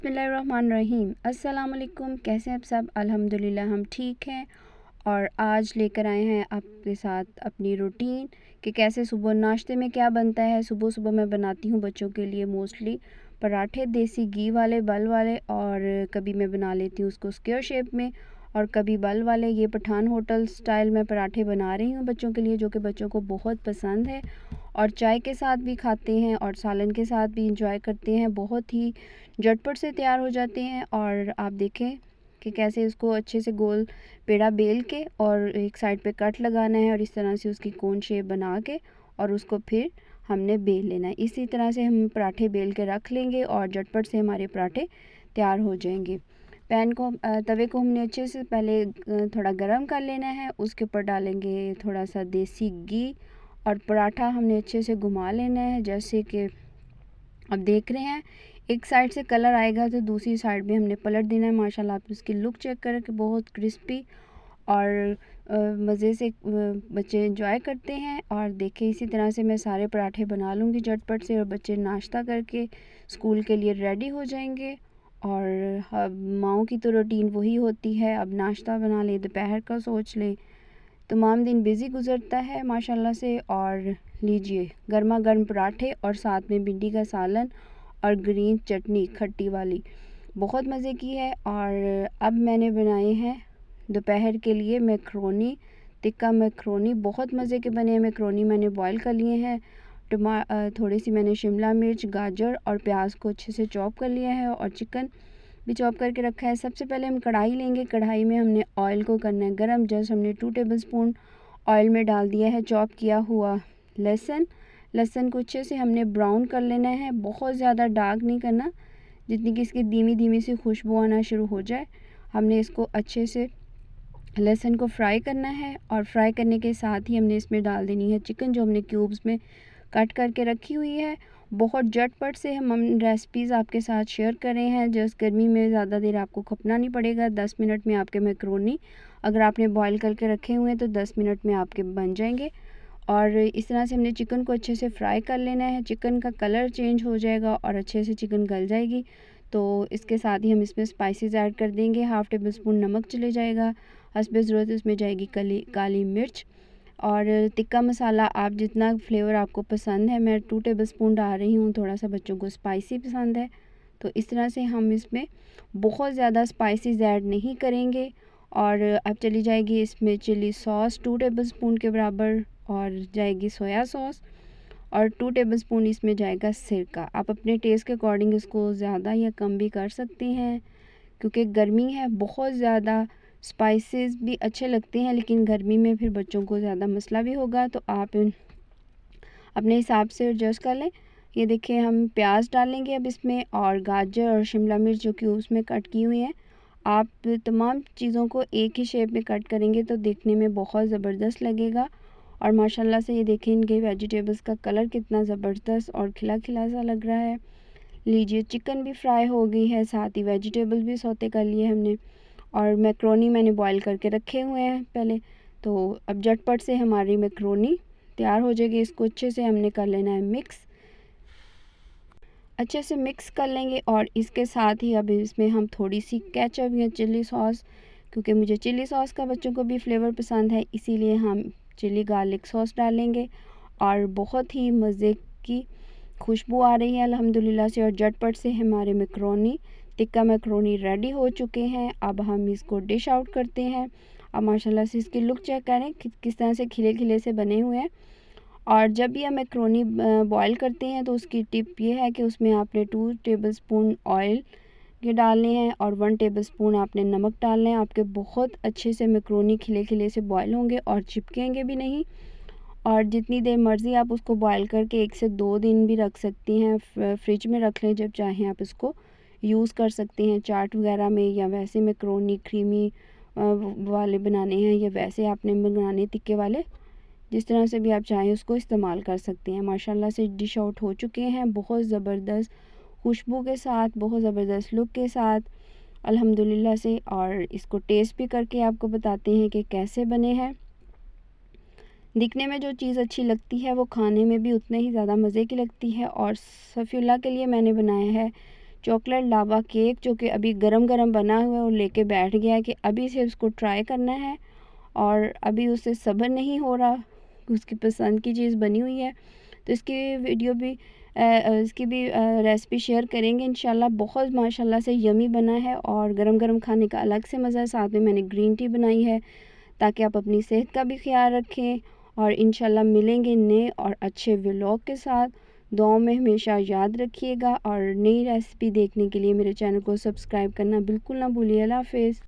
बिस्मिल्लाहिर्रहमानिर्रहीम। अस्सलाम वालेकुम। कैसे हैं आप सब? अल्हम्दुलिल्लाह हम ठीक हैं। और आज लेकर आए हैं आपके साथ अपनी रूटीन कि कैसे सुबह नाश्ते में क्या बनता है। सुबह सुबह मैं बनाती हूँ बच्चों के लिए मोस्टली पराठे, देसी घी वाले, बल वाले, और कभी मैं बना लेती हूँ उसको स्क्वायर शेप में, और कभी बल वाले। ये पठान होटल स्टाइल में पराठे बना रही हूँ बच्चों के लिए, जो कि बच्चों को बहुत पसंद है और चाय के साथ भी खाते हैं और सालन के साथ भी इंजॉय करते हैं। बहुत ही झटपट से तैयार हो जाते हैं। और आप देखें कि कैसे उसको अच्छे से गोल पेड़ा बेल के और एक साइड पे कट लगाना है और इस तरह से उसकी कोन शेप बना के और उसको फिर हमने बेल लेना है। इसी तरह से हम पराठे बेल के रख लेंगे और झटपट से हमारे पराठे तैयार हो जाएंगे। पैन को तवे को हमने अच्छे से पहले थोड़ा गरम कर लेना है। उसके ऊपर डालेंगे थोड़ा सा देसी घी और पराठा हमने अच्छे से घुमा लेना है। जैसे कि अब देख रहे हैं एक साइड से कलर आएगा तो दूसरी साइड भी हमने पलट देना है। माशाल्लाह आप उसकी लुक चेक करें कि बहुत क्रिस्पी और मज़े से बच्चे एंजॉय करते हैं। और देखिए इसी तरह से मैं सारे पराठे बना लूँगी झटपट से और बच्चे नाश्ता करके स्कूल के लिए रेडी हो जाएंगे। और माओं की तो रूटीन वही होती है, अब नाश्ता बना लें, दोपहर का सोच लें, तमाम दिन बिज़ी गुज़रता है माशाल्लाह से। और लीजिए गर्मा गर्म पराठे और साथ में भिंडी का सालन और ग्रीन चटनी खट्टी वाली, बहुत मज़े की है। और अब मैंने बनाए हैं दोपहर के लिए मैक्रोनी, टिक्का मैक्रोनी। बहुत मज़े के बने हैं। मैक्रोनी मैंने बॉईल कर लिए हैं। थोड़ी सी मैंने शिमला मिर्च, गाजर और प्याज को अच्छे से चॉप कर लिया है और चिकन भी चॉप करके रखा है। सबसे पहले हम कढ़ाई लेंगे। कढ़ाई में हमने ऑयल को करना है गरम। जस्ट हमने 2 टेबलस्पून ऑयल में डाल दिया है चॉप किया हुआ लहसुन। लहसुन को अच्छे से हमने ब्राउन कर लेना है, बहुत ज़्यादा डार्क नहीं करना, जितनी कि इसकी धीमी धीमी सी खुशबू आना शुरू हो जाए। हमने इसको अच्छे से लहसुन को फ्राई करना है और फ्राई करने के साथ ही हमने इसमें डाल देनी है चिकन, जो हमने क्यूब्स में कट करके रखी हुई है। बहुत झटपट से हम रेसिपीज़ आपके साथ शेयर कर रहे हैं। जस्ट गर्मी में ज़्यादा देर आपको खपना नहीं पड़ेगा। 10 मिनट में आपके मैक्रोनी अगर आपने बॉईल करके रखे हुए हैं तो 10 मिनट में आपके बन जाएंगे। और इस तरह से हमने चिकन को अच्छे से फ्राई कर लेना है। चिकन का कलर चेंज हो जाएगा और अच्छे से चिकन गल जाएगी। तो इसके साथ ही हम इसमें स्पाइसेस ऐड कर देंगे। 1/2 टेबलस्पून नमक चले जाएगा, हस्बे ज़रूरत इसमें जाएगी काली मिर्च और टिक्का मसाला आप जितना फ्लेवर आपको पसंद है। मैं 2 टेबलस्पून डाल रही हूँ, थोड़ा सा बच्चों को स्पाइसी पसंद है तो इस तरह से हम इसमें बहुत ज़्यादा स्पाइसेस ऐड नहीं करेंगे। और अब चली जाएगी इसमें चिली सॉस 2 टेबलस्पून के बराबर, और जाएगी सोया सॉस, और 2 टेबलस्पून इसमें जाएगा सिरका। आप अपने टेस्ट के अकॉर्डिंग इसको ज़्यादा या कम भी कर सकते हैं, क्योंकि गर्मी है बहुत ज़्यादा। स्पाइसेस भी अच्छे लगते हैं लेकिन गर्मी में फिर बच्चों को ज़्यादा मसला भी होगा, तो आप अपने हिसाब से एडजस्ट कर लें। ये देखिए हम प्याज डालेंगे अब इसमें, और गाजर और शिमला मिर्च जो कि उसमें कट की हुई है। आप तमाम चीज़ों को एक ही शेप में कट करेंगे तो देखने में बहुत ज़बरदस्त लगेगा। और माशाल्लाह से ये देखें इनके वेजिटेबल्स का कलर कितना ज़बरदस्त और खिला खिला सा लग रहा है। लीजिए चिकन भी फ्राई हो गई है, साथ ही वेजिटेबल भी सौते कर लिए हमने, और मैक्रोनी मैंने बॉईल करके रखे हुए हैं पहले। तो अब झटपट से हमारी मैक्रोनी तैयार हो जाएगी। इसको अच्छे से हमने कर लेना है मिक्स, अच्छे से मिक्स कर लेंगे। और इसके साथ ही अब इसमें हम थोड़ी सी केचप या चिली सॉस, क्योंकि मुझे चिली सॉस का बच्चों को भी फ्लेवर पसंद है, इसीलिए हम चिली गार्लिक सॉस डालेंगे। और बहुत ही मज़े की खुशबू आ रही है अल्हम्दुलिल्लाह से। और झटपट से हमारे मैक्रोनी, टिक्का मैक्रोनी रेडी हो चुके हैं। अब हम इसको डिश आउट करते हैं। अब माशाल्लाह से इसकी लुक चेक करें किस तरह से खिले खिले से बने हुए हैं। और जब भी हम मैक्रोनी बॉईल करते हैं तो उसकी टिप ये है कि उसमें आपने 2 टेबलस्पून ऑयल के डालने हैं और 1 टेबलस्पून आपने नमक डालना है। आपके बहुत अच्छे से मैक्रोनी खिले खिले से बॉईल होंगे और चिपकेंगे भी नहीं। और जितनी देर मर्ज़ी आप उसको बॉईल करके 1 से 2 दिन भी रख सकती हैं, फ्रिज में रख लें, जब चाहें आप इसको यूज़ कर सकते हैं चाट वगैरह में, या वैसे मैक्रोनी क्रीमी वाले बनाने हैं या वैसे आपने बनाने टिक्के वाले, जिस तरह से भी आप चाहें उसको इस्तेमाल कर सकते हैं। माशाल्लाह से डिश आउट हो चुके हैं बहुत ज़बरदस्त खुशबू के साथ, बहुत ज़बरदस्त लुक के साथ अल्हम्दुलिल्लाह से। और इसको टेस्ट भी करके आपको बताते हैं कि कैसे बने हैं। दिखने में जो चीज़ अच्छी लगती है वो खाने में भी उतने ही ज़्यादा मज़े की लगती है। और सफ़ीउल्लाह के लिए मैंने बनाया है चॉकलेट लावा केक जो कि अभी गरम गरम बना हुआ है और लेके बैठ गया है कि अभी से उसको ट्राई करना है। और अभी उसे सब्र नहीं हो रहा, उसकी पसंद की चीज़ बनी हुई है, तो इसकी वीडियो भी इसकी भी रेसिपी शेयर करेंगे इंशाल्लाह। बहुत माशाल्लाह से यमी बना है और गरम गरम खाने का अलग से मज़ा है। साथ में मैंने ग्रीन टी बनाई है ताकि आप अपनी सेहत का भी ख्याल रखें। और इंशाल्लाह मिलेंगे नए और अच्छे व्लॉग के साथ। दुआओं में हमेशा याद रखिएगा और नई रेसिपी देखने के लिए मेरे चैनल को सब्सक्राइब करना बिल्कुल ना भूलिए। अल्लाह हाफ़िज़।